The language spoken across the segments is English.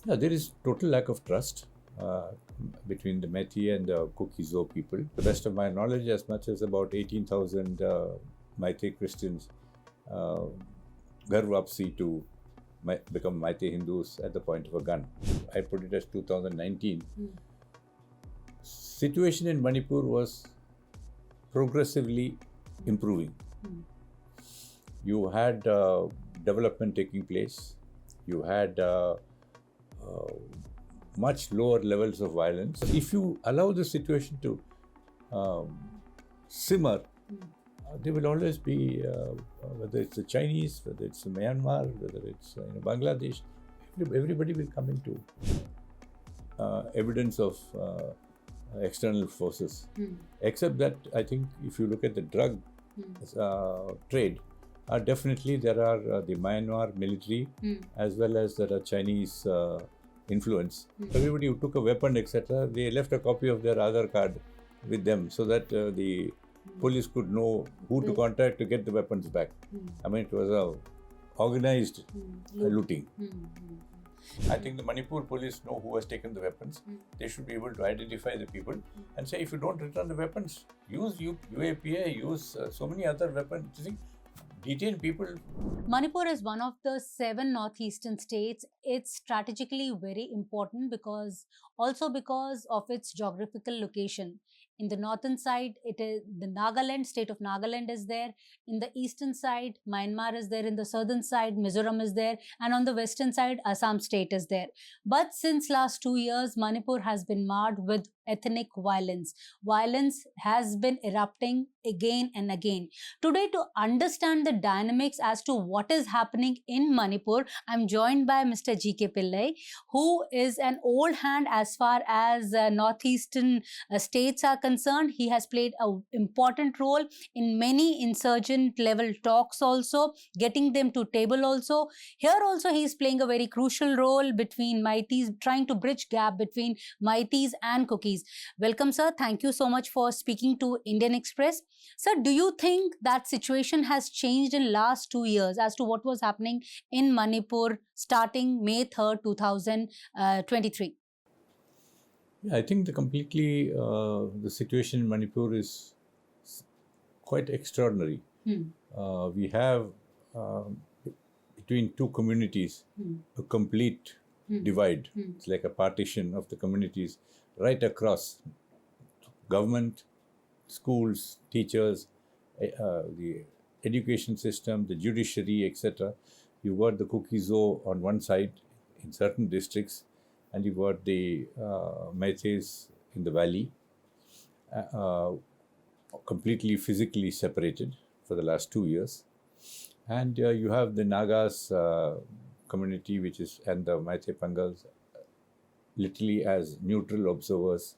Yeah, there is total lack of trust between the Meitei and the Kuki-Zo people. To the best of my knowledge, as much as about 18,000 Meitei Christians uh, Ghar Wapsi to become Meitei Hindus at the point of a gun. I put it as 2019. Situation in Manipur was progressively improving. You had development taking place. You had much lower levels of violence. If you allow the situation to simmer, there will always be, whether it's the Chinese, whether it's Myanmar, whether it's Bangladesh, everybody will come into evidence of external forces. Except that I think if you look at the drug trade, definitely there are the Myanmar military as well as there are Chinese influence. Everybody who took a weapon, etc., they left a copy of their Aadhaar card with them so that the police could know who to contact to get the weapons back. I mean, it was a organized looting. I think the Manipur police know who has taken the weapons. They should be able to identify the people and say, if you don't return the weapons, use UAPA, use so many other weapons. You see, detain people. Manipur is one of the 7 northeastern states. It's strategically very important because of its geographical location. In the northern side, it is the Nagaland, state of Nagaland is there. In the eastern side, Myanmar is there. In the southern side, Mizoram is there. And on the western side, Assam state is there. But since last 2 years, Manipur has been marred with ethnic violence. Violence has been erupting again and again. Today, to understand the dynamics as to what is happening in Manipur, I'm joined by Mr. G.K. Pillai, who is an old hand as far as northeastern states are concerned. He has played an important role in many insurgent level talks also, getting them to table also. Here also he is playing a very crucial role between Meiteis, trying to bridge gap between Meiteis and Cookies. Welcome, sir. Thank you so much for speaking to Indian Express. Sir, do you think that situation has changed in last 2 years as to what was happening in Manipur starting May 3rd, 2023? Yeah, I think the situation in Manipur is quite extraordinary. We have between two communities a complete divide. It's like a partition of the communities right across. Government, schools, teachers, the education system, the judiciary, etc. You've got the Kuki-Zo on one side in certain districts, and you've got the Meiteis in the valley, completely physically separated for the last 2 years. And you have the Nagas community, which is, and the Meitei Pangals, literally as neutral observers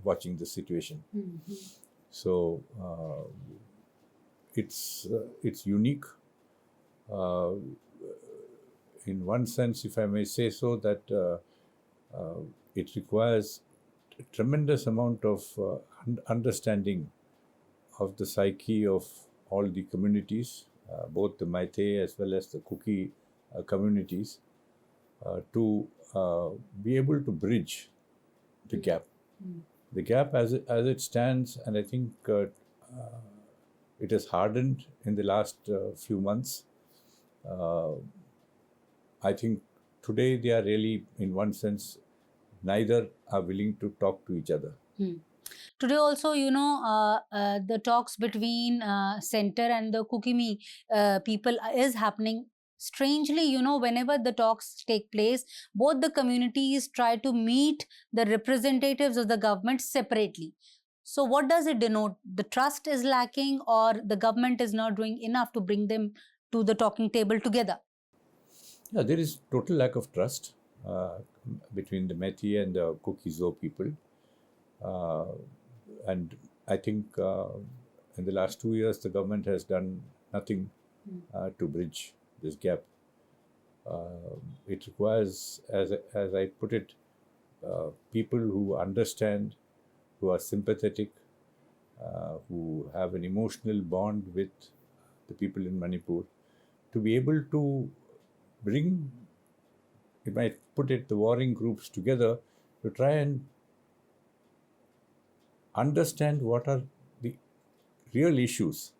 watching the situation. So it's unique in one sense, if I may say so, that it requires a tremendous amount of understanding of the psyche of all the communities, both the Meitei as well as the Kuki communities, to be able to bridge the gap. The gap as it stands, and I think it has hardened in the last few months. I think today they are really, in one sense, neither are willing to talk to each other. Today also, the talks between center and the Kukimi people is happening. Strangely, whenever the talks take place, both the communities try to meet the representatives of the government separately. So what does it denote? The trust is lacking, or the government is not doing enough to bring them to the talking table together? Yeah, there is total lack of trust between the Meitei and the Kuki-Zo people. And I think in the last 2 years, the government has done nothing to bridge this gap. It requires, as I put it, people who understand, who are sympathetic, who have an emotional bond with the people in Manipur, to be able to bring it might put the warring groups together to try and understand what are the real issues,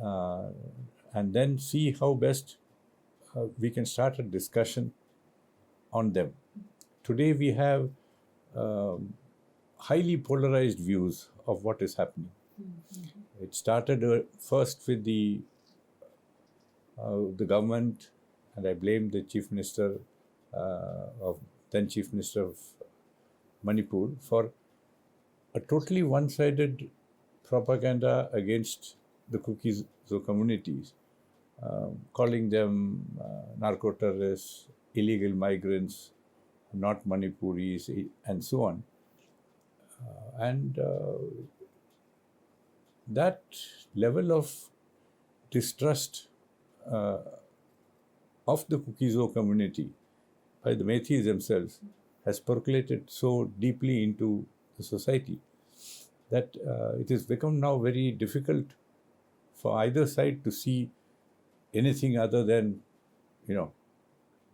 and then see how best we can start a discussion on them. Today we have highly polarized views of what is happening. It started first with the government, and I blame the Chief Minister then Chief Minister of Manipur for a totally one-sided propaganda against the Kuki-Zo communities, calling them narco-terrorists, illegal migrants, not Manipuris, and so on. And that level of distrust of the Kuki-Zo community by the Meithis themselves has percolated so deeply into the society that it has become now very difficult for either side to see anything other than,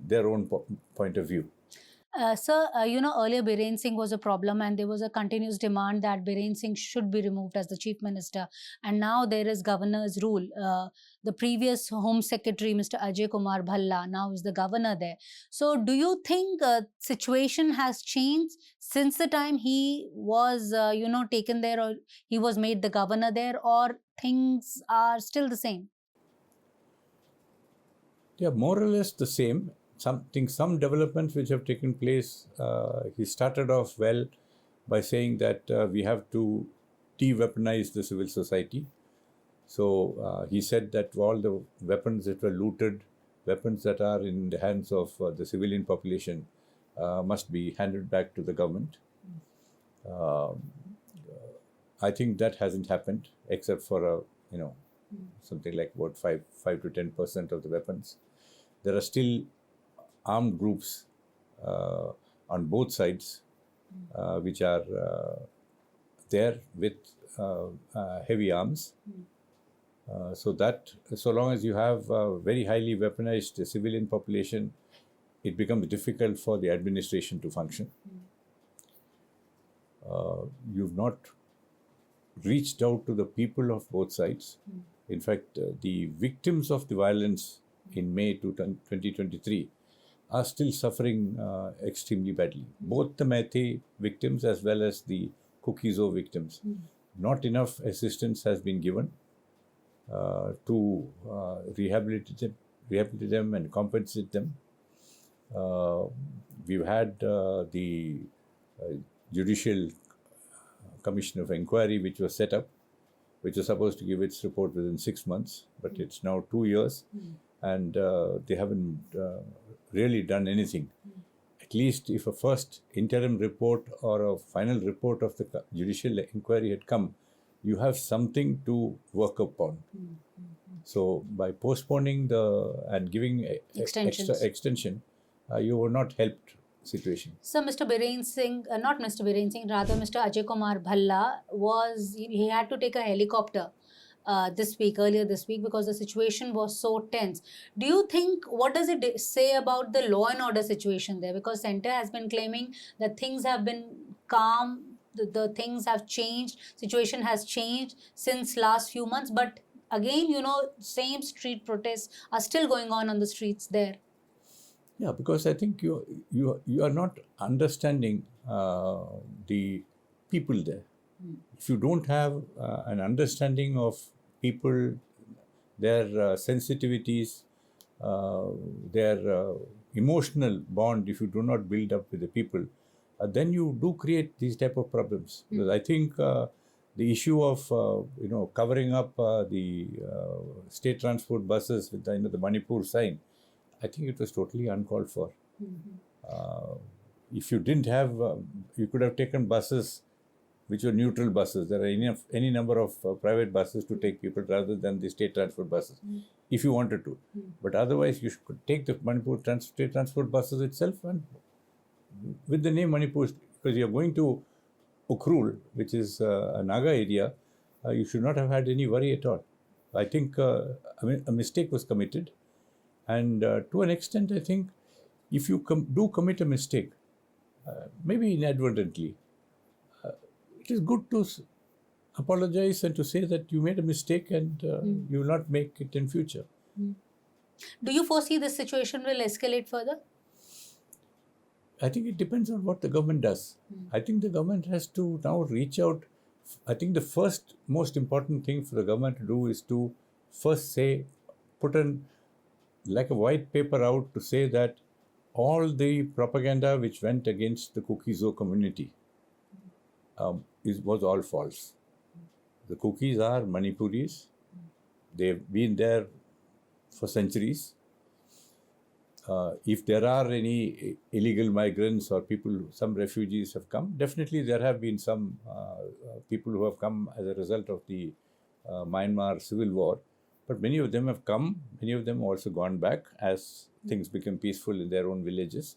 their own point of view. Sir, earlier Biren Singh was a problem, and there was a continuous demand that Biren Singh should be removed as the chief minister. And now there is governor's rule. The previous Home Secretary, Mr. Ajay Kumar Bhalla, now is the governor there. So do you think situation has changed since the time he was, taken there, or he was made the governor there, or things are still the same? They are more or less the same. Some developments which have taken place, he started off well by saying that we have to de-weaponize the civil society. So he said that all the weapons that were looted, weapons that are in the hands of the civilian population, must be handed back to the government. I think that hasn't happened, except for something like about 5 to 10% of the weapons. There are still armed groups on both sides, which are there with heavy arms. So long as you have a very highly weaponized civilian population, it becomes difficult for the administration to function. You've not reached out to the people of both sides. In fact, the victims of the violence in May 2023 are still suffering extremely badly. Both the Meithei victims as well as the Kuki-Zo victims. Not enough assistance has been given to rehabilitate them and compensate them. We've had the Judicial Commission of Inquiry, which was set up, which was supposed to give its report within 6 months, but it's now 2 years, and they haven't really done anything. At least if a first interim report or a final report of the Judicial Inquiry had come, you have something to work upon. So by postponing and giving extension, you were not helped situation. So Mr. Biren Singh, not Mr. Biren Singh, rather Mr. Ajay Kumar Bhalla he had to take a helicopter earlier this week, because the situation was so tense. Do you think, what does it say about the law and order situation there? Because Centre has been claiming that things have been calm, the things have changed, situation has changed since last few months, but again, same street protests are still going on the streets there. Yeah, because I think you are not understanding the people there. If you don't have an understanding of people, their sensitivities, their emotional bond, if you do not build up with the people, then you do create these type of problems. Because I think the issue of covering up the state transport buses with the Manipur sign, I think it was totally uncalled for. If you didn't have, you could have taken buses which were neutral buses. There are any number of private buses to take people rather than the state transport buses, if you wanted to. But otherwise, you could take the Manipur state transport buses itself, and with the name Manipur, because you're going to Ukhrul, which is a Naga area, you should not have had any worry at all. I think a mistake was committed. And to an extent, I think if you do commit a mistake, maybe inadvertently, it is good to apologize and to say that you made a mistake and you will not make it in future. Do you foresee this situation will escalate further? I think it depends on what the government does. I think the government has to now reach out. I think the first most important thing for the government to do is to first say, put an like a white paper out to say that all the propaganda which went against the Kuki-Zo community was all false. The Kukis are Manipuris. They've been there for centuries. If there are any illegal migrants or people, some refugees have come, definitely there have been some people who have come as a result of the Myanmar civil war. But many of them have come, many of them also gone back as things become peaceful in their own villages.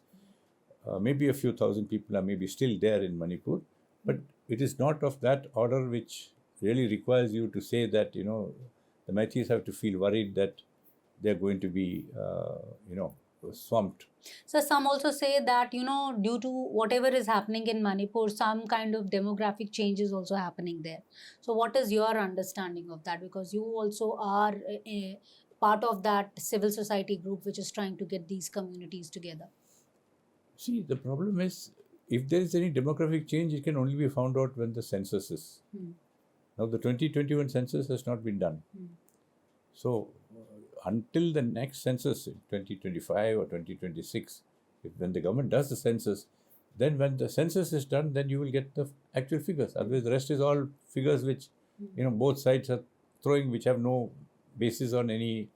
Maybe a few thousand people are maybe still there in Manipur, but it is not of that order which really requires you to say that, the Meiteis have to feel worried that they're going to be, swamped. So some also say that, due to whatever is happening in Manipur, some kind of demographic change is also happening there. So what is your understanding of that? Because you also are a part of that civil society group which is trying to get these communities together. See, the problem is, if there is any demographic change, it can only be found out when the census is. Now, the 2021 census has not been done. So, until the next census in 2025 or 2026, when the government does the census, then when the census is done, then you will get the actual figures. Otherwise, the rest is all figures which, both sides are throwing, which have no basis on any.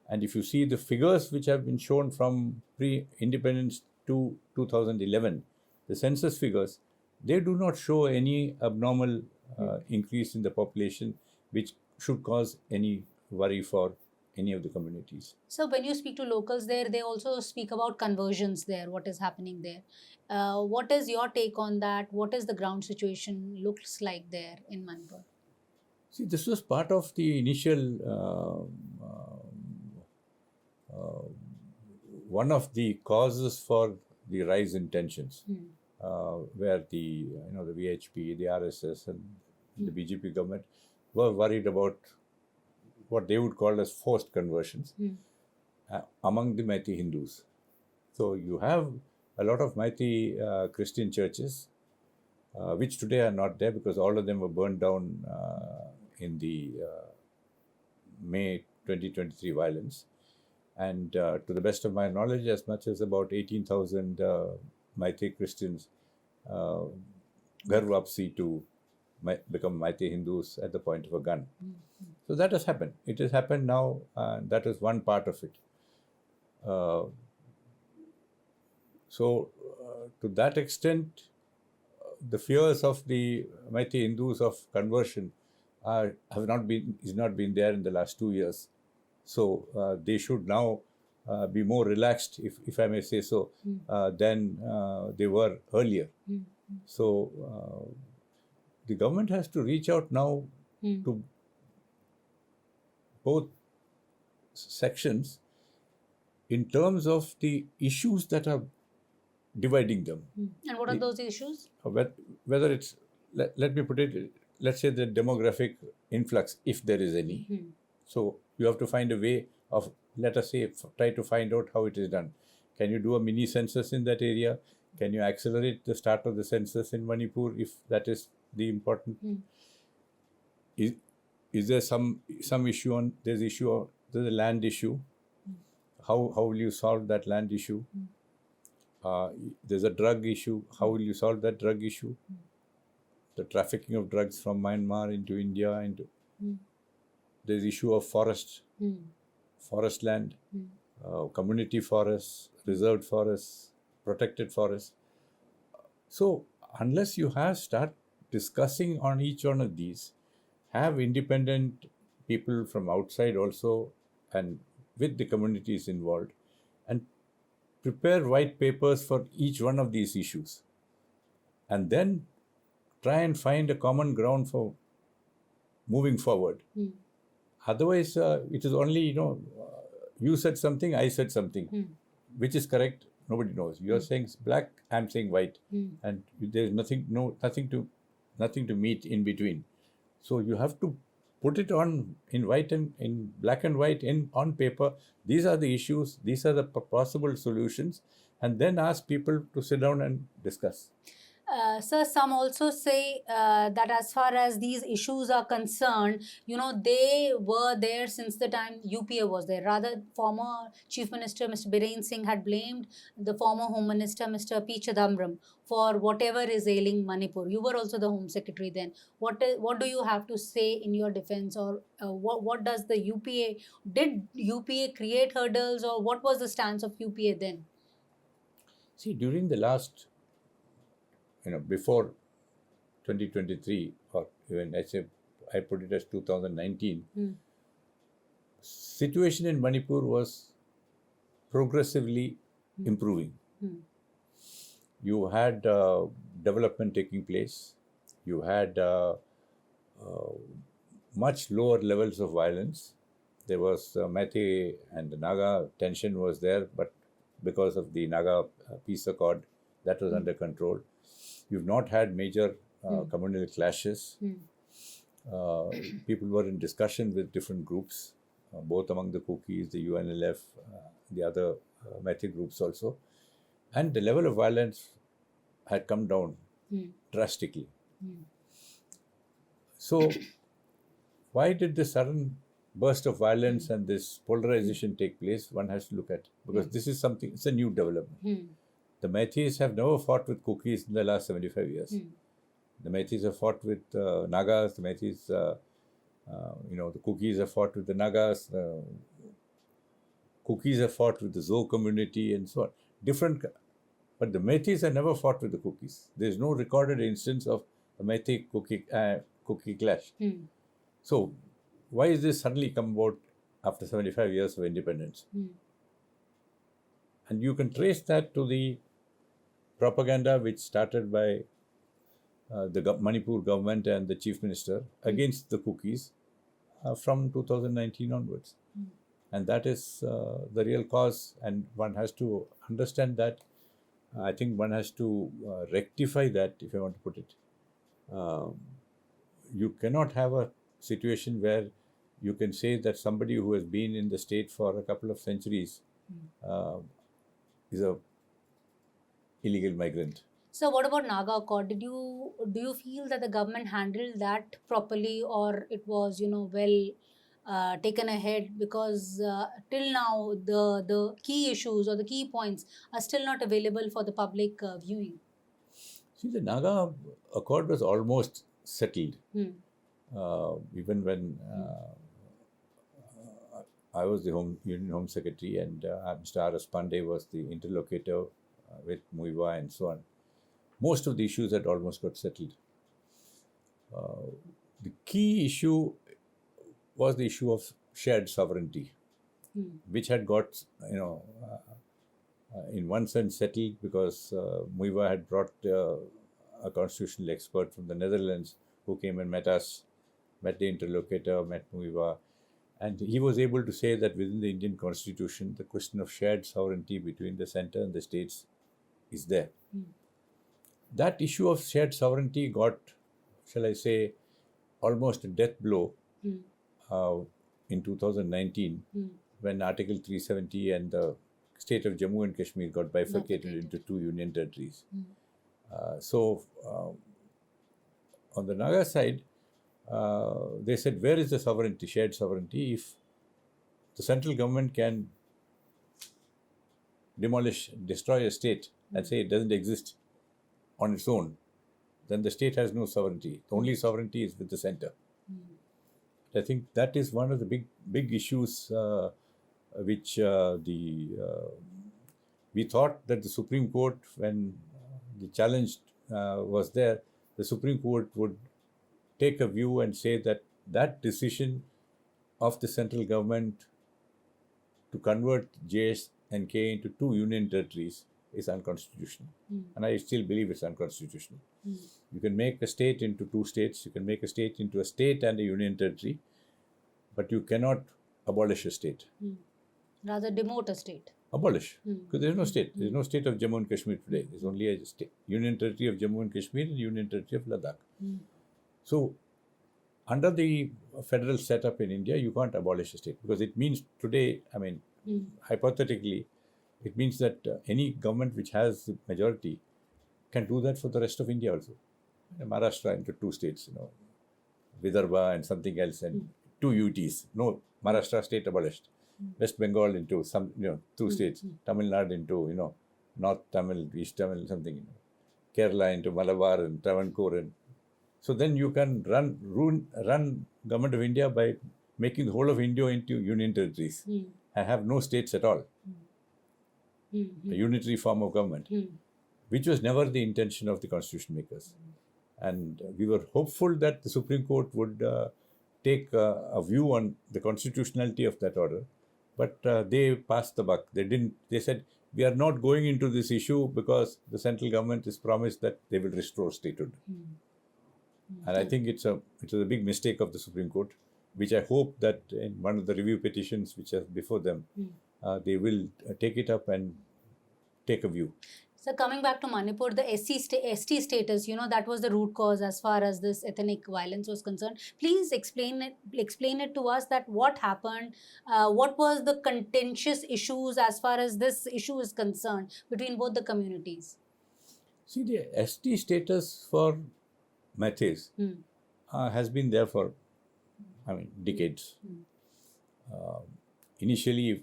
And if you see the figures which have been shown from pre-independence to 2011, the census figures, they do not show any abnormal increase in the population, which should cause any worry for any of the communities. So when you speak to locals there, they also speak about conversions there, what is happening there. What is your take on that? What is the ground situation looks like there in Manipur? See, this was part of the initial, one of the causes for the rise in tensions, where the VHP, the RSS and the BJP government were worried about what they would call as forced conversions among the Meitei Hindus. So you have a lot of Meitei Christian churches, which today are not there because all of them were burned down in the May 2023 violence. And to the best of my knowledge, as much as about 18,000 Meitei Christians gar wapsi to become Meitei Hindus at the point of a gun. So that has happened. It has happened now, and that is one part of it. So to that extent, the fears of the Meitei Hindus of conversion is not been there in the last 2 years. So they should now be more relaxed, if I may say so, than they were earlier. So the government has to reach out now to both sections in terms of the issues that are dividing them. And what are those issues? Whether it's, let me put it, let's say the demographic influx, if there is any. So you have to find a way of, let us say, try to find out how it is done. Can you do a mini census in that area? Can you accelerate the start of the census in Manipur, if that is the important? Is there some issue on, there's a land issue. How will you solve that land issue? There's a drug issue. How will you solve that drug issue? The trafficking of drugs from Myanmar into India. There's issue of forest land, community forests, reserved forests, protected forests. So unless you start discussing on each one of these, have independent people from outside also and with the communities involved, and prepare white papers for each one of these issues, and then try and find a common ground for moving forward. Otherwise, it is only, you said something, I said something. Which is correct? nobody knows. You're saying black, I'm saying white, and there's nothing to meet in between. So you have to put it on in white and in black and white on paper. These are the issues. These are the possible solutions, and then ask people to sit down and discuss. Sir, some also say that as far as these issues are concerned, they were there since the time UPA was there. Rather, former Chief Minister Mr. Biren Singh had blamed the former Home Minister Mr. P. Chidambaram for whatever is ailing Manipur. You were also the Home Secretary then. What do you have to say in your defense, or what does the UPA, did UPA create hurdles, or what was the stance of UPA then? See, during the last, before 2023, or even I put it as 2019, situation in Manipur was progressively improving. You had development taking place. You had much lower levels of violence. There was Meitei and the Naga tension was there, but because of the Naga peace accord, that was under control. You've not had major communal clashes. People were in discussion with different groups, both among the Kukis, the UNLF, the other Meitei groups also. And the level of violence had come down drastically. So, why did this sudden burst of violence and this polarization take place? One has to look at, because this is something, it's a new development. The Meiteis have never fought with Kukis in the last 75 years. The Meiteis have fought with Nagas, the Meiteis, the Kukis have fought with the Nagas, Kukis have fought with the Zo community and so on. Different, but the Meiteis have never fought with the Kukis. There is no recorded instance of a Meitei Kuki clash. So, why is this suddenly come about after 75 years of independence? And you can trace that to the propaganda which started by the Manipur government and the Chief Minister against the Kukis from 2019 onwards. And that is the real cause, and one has to understand that. I think one has to rectify that, if I want to put it. You cannot have a situation where you can say that somebody who has been in the state for a couple of centuries is a illegal migrant. So what about Naga Accord? Do you feel that the government handled that properly, or it was well taken ahead? Because till now the key issues or the key points are still not available for the public viewing. See, the Naga Accord was almost settled. Even when I was the Union Home Secretary and Mr. R.S. Pandey was the interlocutor with Muiva and so on. Most of the issues had almost got settled. The key issue was the issue of shared sovereignty, which had got, in one sense settled because Muiva had brought a constitutional expert from the Netherlands who came and met us, met the interlocutor, met Muiva, and he was able to say that within the Indian Constitution, the question of shared sovereignty between the centre and the states is there. That issue of shared sovereignty got, shall I say, almost a death blow in 2019 when Article 370 and the state of Jammu and Kashmir got bifurcated into two union territories. So, on the Naga side, they said, where is the sovereignty, shared sovereignty? If the central government can destroy a state and say it doesn't exist on its own, then the state has no sovereignty. The only sovereignty is with the center. I think that is one of the big issues which we thought that the Supreme Court, when the challenge was there, the Supreme Court would take a view and say that that decision of the central government to convert JS and K into two union territories is unconstitutional. And I still believe it's unconstitutional. You can make a state into two states, you can make a state into a state and a union territory, but you cannot abolish a state. Rather demote a state. abolish. Because there is no state. There is no state of Jammu and Kashmir today. There is only a union territory of Jammu and Kashmir and union territory of Ladakh. So, under the federal setup in India, you can't abolish a state because it means today, I mean, hypothetically, it means that any government which has the majority can do that for the rest of India also. Maharashtra into 2 states, Vidarbha and something else, and 2 UTs. No, Maharashtra state abolished. West Bengal into some, 2 states. Tamil Nadu into, North Tamil, East Tamil, something. Kerala into Malabar and Travancore. And so then you can run government of India by making the whole of India into union territories and have no states at all. A unitary form of government, which was never the intention of the constitution makers. And we were hopeful that the Supreme Court would take a view on the constitutionality of that order, but they passed the buck. They didn't. They said, we are not going into this issue because the central government has promised that they will restore statehood. And I think it was a big mistake of the Supreme Court, which I hope that in one of the review petitions which are before them, they will take it up and take a view. So coming back to Manipur, the ST status, that was the root cause as far as this ethnic violence was concerned. Please explain it to us that what happened, what was the contentious issues as far as this issue is concerned between both the communities? See, the ST status for Maithis has been there for, decades. Initially,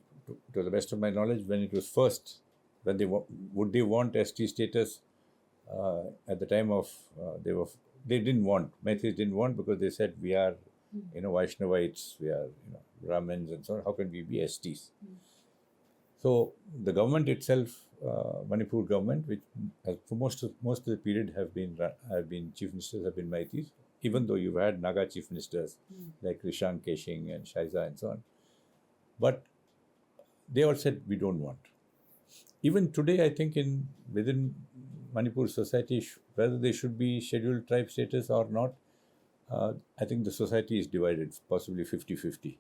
to the best of my knowledge, when it was first, when they want ST status at the time of they didn't want, Maithis didn't want, because they said we are Vaishnavites, we are Brahmins and so on, how can we be STs? So the government itself, Manipur government, which for most of the period have been chief ministers have been Maithis, even though you've had Naga chief ministers like Krishan Keshing and Shaiza and so on, but they all said we don't want. Even today, I think within Manipur society, whether they should be scheduled tribe status or not, I think the society is divided, possibly 50-50.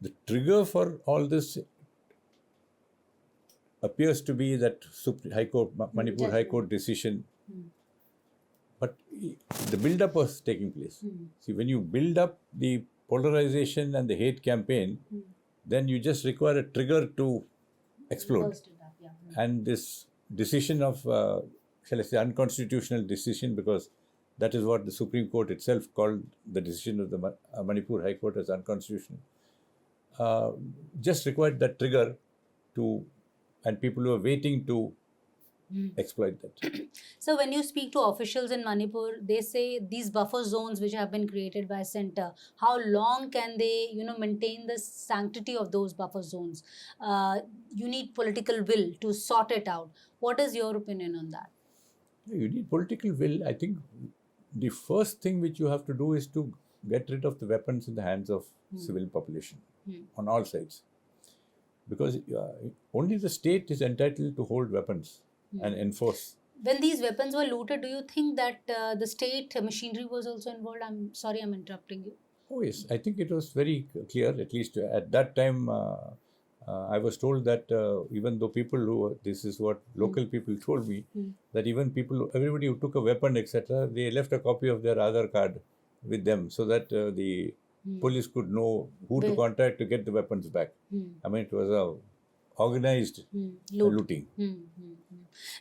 The trigger for all this appears to be that Manipur High Court decision, but the build-up was taking place. See, when you build up the polarization and the hate campaign, then you just require a trigger to explode. And this decision of, shall I say, unconstitutional decision, because that is what the Supreme Court itself called the decision of the Manipur High Court as unconstitutional, just required that trigger and people who are waiting to exploit that. So when you speak to officials in Manipur, they say these buffer zones which have been created by center, how long can they, maintain the sanctity of those buffer zones? You need political will to sort it out. What is your opinion on that? You need political will. I think the first thing which you have to do is to get rid of the weapons in the hands of civil population on all sides. Because only the state is entitled to hold weapons and enforce. When these weapons were looted, do you think that the state machinery was also involved? I'm sorry, I'm interrupting you. Oh yes, I think it was very clear, at least at that time. I was told that even though this is what local people told me, that even everybody who took a weapon, etc., they left a copy of their Aadhaar card with them so that the police could know who to contact to get the weapons back. It was a organized looting.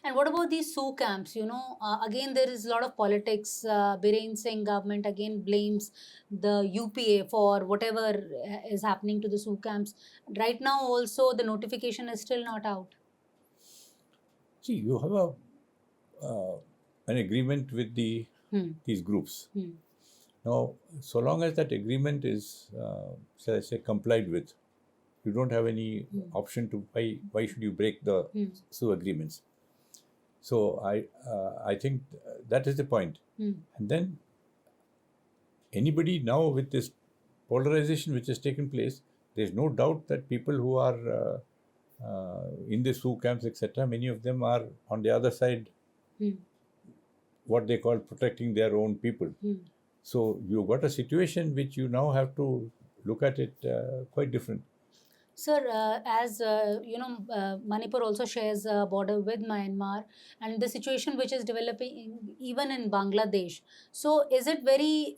And what about these Sioux camps? Again, there is a lot of politics. Biren Singh government again blames the UPA for whatever is happening to the Sioux camps. Right now also the notification is still not out. See, you have an agreement with these groups. Now, so long as that agreement is, shall I say, complied with, you don't have any option to why should you break the Sioux agreements. So I think that is the point. And then anybody now with this polarization which has taken place, there is no doubt that people who are in the Sioux camps, etc., many of them are on the other side, what they call protecting their own people. So you've got a situation which you now have to look at it quite different. Sir, as Manipur also shares a border with Myanmar, and the situation which is developing even in Bangladesh. So, is it very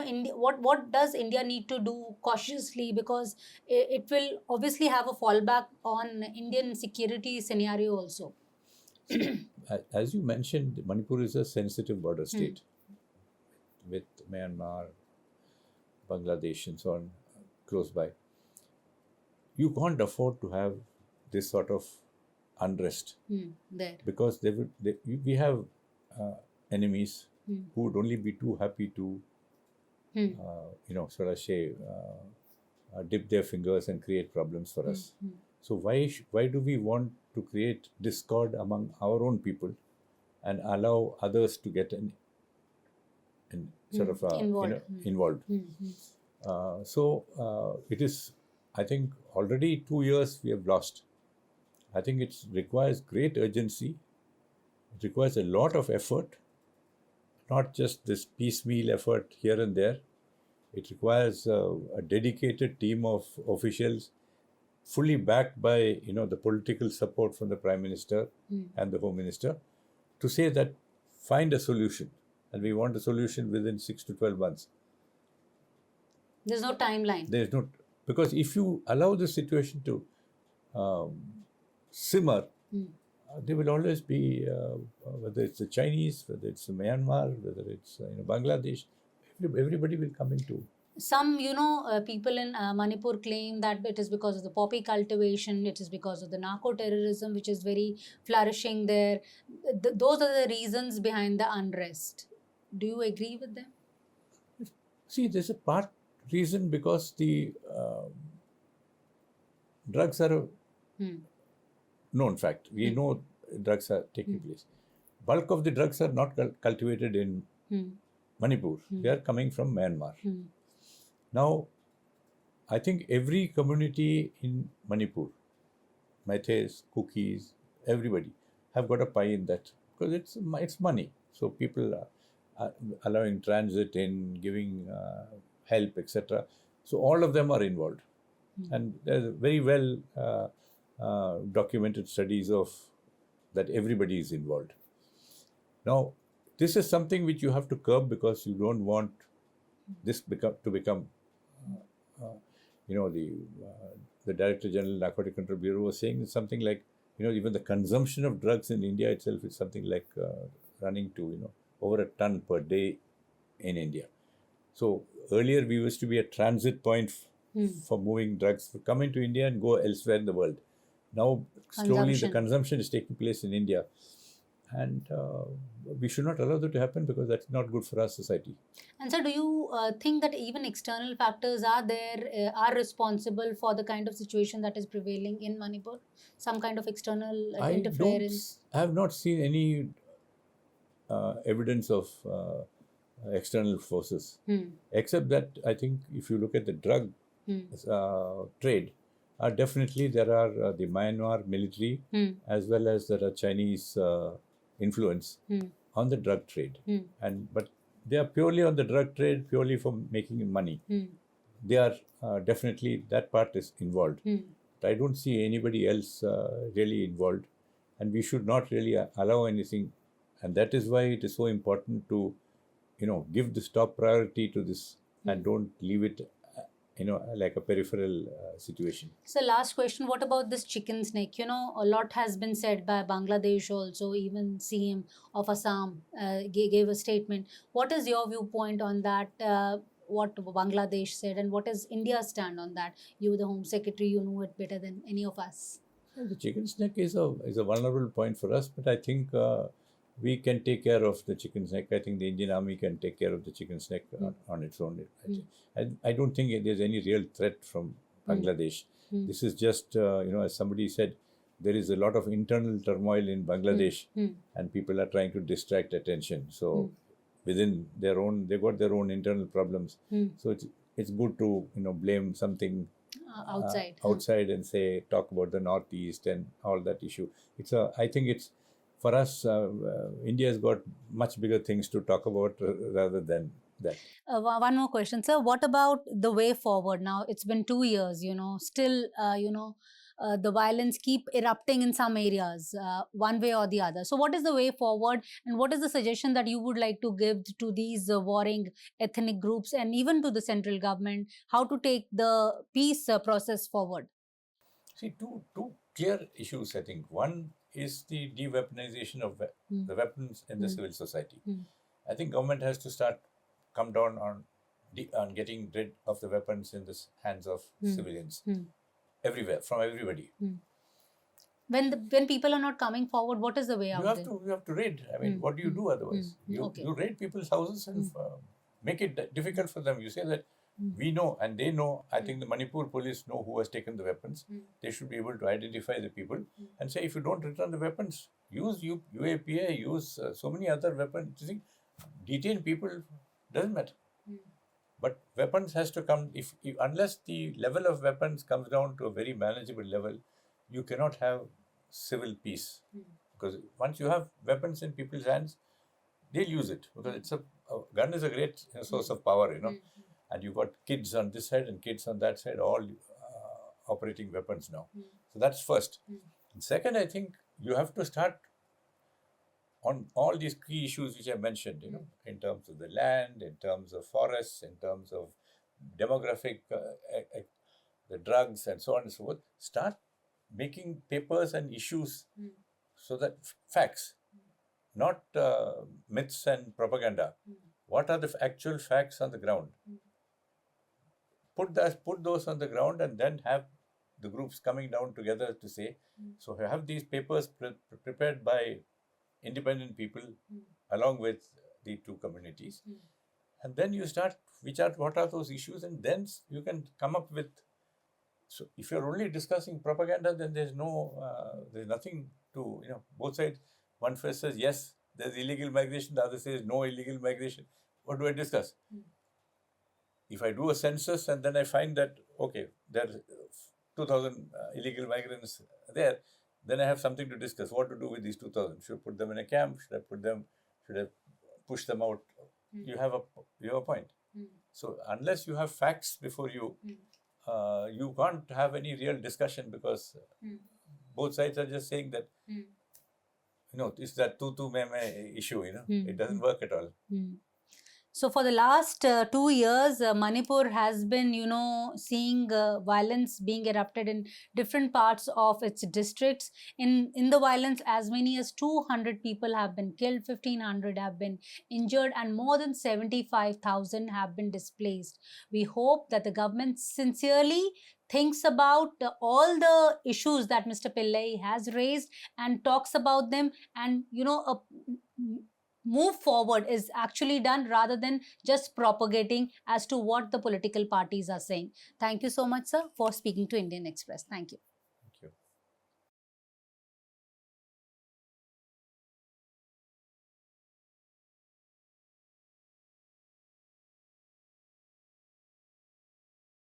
India, what does India need to do cautiously, because it will obviously have a fallback on Indian security scenario also. See, as you mentioned, Manipur is a sensitive border state with Myanmar, Bangladesh, and so on close by. You can't afford to have this sort of unrest There. because we have enemies who would only be too happy to, sort of say, dip their fingers and create problems for us. So why do we want to create discord among our own people and allow others to get involved? So it is, I think, already 2 years we have lost. I think it requires great urgency. It requires a lot of effort, not just this piecemeal effort here and there. It requires a dedicated team of officials, fully backed by the political support from the Prime Minister and the Home Minister, to say that find a solution, and we want a solution within 6 to 12 months. There's no timeline. There's no, because if you allow the situation to simmer, there will always be, whether it's the Chinese, whether it's Myanmar, whether it's Bangladesh, everybody will come into. Some, people in Manipur claim that it is because of the poppy cultivation, it is because of the narco-terrorism, which is very flourishing there. Those are the reasons behind the unrest. Do you agree with them? See, there's a part reason because the drugs are a known fact. We know drugs are taking place. Bulk of the drugs are not cultivated in Manipur. They are coming from Myanmar. Now, I think every community in Manipur, Meiteis, Kukis, everybody have got a pie in that, because it's money. So people are allowing transit in, giving help, etc. So all of them are involved. And there's very well documented studies of that everybody is involved. Now, this is something which you have to curb, because you don't want this to become the Director General Narcotic Control Bureau was saying something like, even the consumption of drugs in India itself is something like running to, over a ton per day in India. So earlier we used to be a transit point for moving drugs to come into India and go elsewhere in the world. Now, slowly the consumption is taking place in India. And we should not allow that to happen, because that's not good for our society. And so, do you think that even external factors are responsible for the kind of situation that is prevailing in Manipur? Some kind of external interference? I have not seen any evidence of external forces, except that I think if you look at the drug trade, definitely there are the Myanmar military as well as there are Chinese influence on the drug trade, but they are purely on the drug trade, purely for making money. They are definitely, that part is involved. But I don't see anybody else really involved, and we should not really allow anything. And that is why it is so important to, give this top priority to this and don't leave it, like a peripheral situation. So last question, what about this chicken snake? A lot has been said by Bangladesh also, even CM of Assam gave a statement. What is your viewpoint on that? What Bangladesh said, and what is India's stand on that? You, the Home Secretary, you know it better than any of us. The chicken snake is a vulnerable point for us, but I think we can take care of the chicken snake. I think the Indian Army can take care of the chicken snake on its own. I don't think there's any real threat from Bangladesh. This is just, as somebody said, there is a lot of internal turmoil in Bangladesh, and people are trying to distract attention. So within their own, they've got their own internal problems. So it's good to, blame something outside and talk about the Northeast and all that issue. I think it's, for us, India has got much bigger things to talk about rather than that. One more question, sir. What about the way forward? Now it's been 2 years. Still, the violence keep erupting in some areas, one way or the other. So, what is the way forward, and what is the suggestion that you would like to give to these warring ethnic groups, and even to the central government, how to take the peace process forward? See, two clear issues, I think. One is the de-weaponization of the weapons in the civil society. I think government has to come down on getting rid of the weapons in the hands of civilians everywhere, from everybody. When people are not coming forward, what is the way out there? You have to raid. I mean, what do you do otherwise? You raid people's houses and make it difficult for them. You say that we know and they know. I think the Manipur police know who has taken the weapons. They should be able to identify the people and say, if you don't return the weapons, use UAPA, use so many other weapons. You think, detain people doesn't matter. But weapons has to come, unless the level of weapons comes down to a very manageable level, you cannot have civil peace. Because once you have weapons in people's hands, they'll use it. Because a gun is a great source of power, And you've got kids on this side and kids on that side, all operating weapons now. So that's first. And second, I think you have to start on all these key issues which I mentioned, in terms of the land, in terms of forests, in terms of demographic, the drugs and so on and so forth. Start making papers and issues so that facts, not myths and propaganda. What are the actual facts on the ground? Put those on the ground and then have the groups coming down together to say, so have these papers prepared by independent people along with the two communities. And then you start, what are those issues, and then you can come up with. So if you're only discussing propaganda, then there's nothing to, both sides. One first says, yes, there's illegal migration. The other says, no illegal migration. What do I discuss? If I do a census and then I find that, okay, there are 2,000 illegal migrants there, then I have something to discuss. What to do with these 2,000? Should I put them in a camp? Should I push them out? You have a point. So unless you have facts before you, you can't have any real discussion, because both sides are just saying that, it's that tu me issue, it doesn't work at all. So for the last 2 years, Manipur has been, seeing violence being erupted in different parts of its districts. In the violence, as many as 200 people have been killed, 1,500 have been injured, and more than 75,000 have been displaced. We hope that the government sincerely thinks about all the issues that Mr. Pilliai has raised and talks about them, and move forward is actually done, rather than just propagating as to what the political parties are saying. Thank you so much, sir, for speaking to Indian Express. Thank you.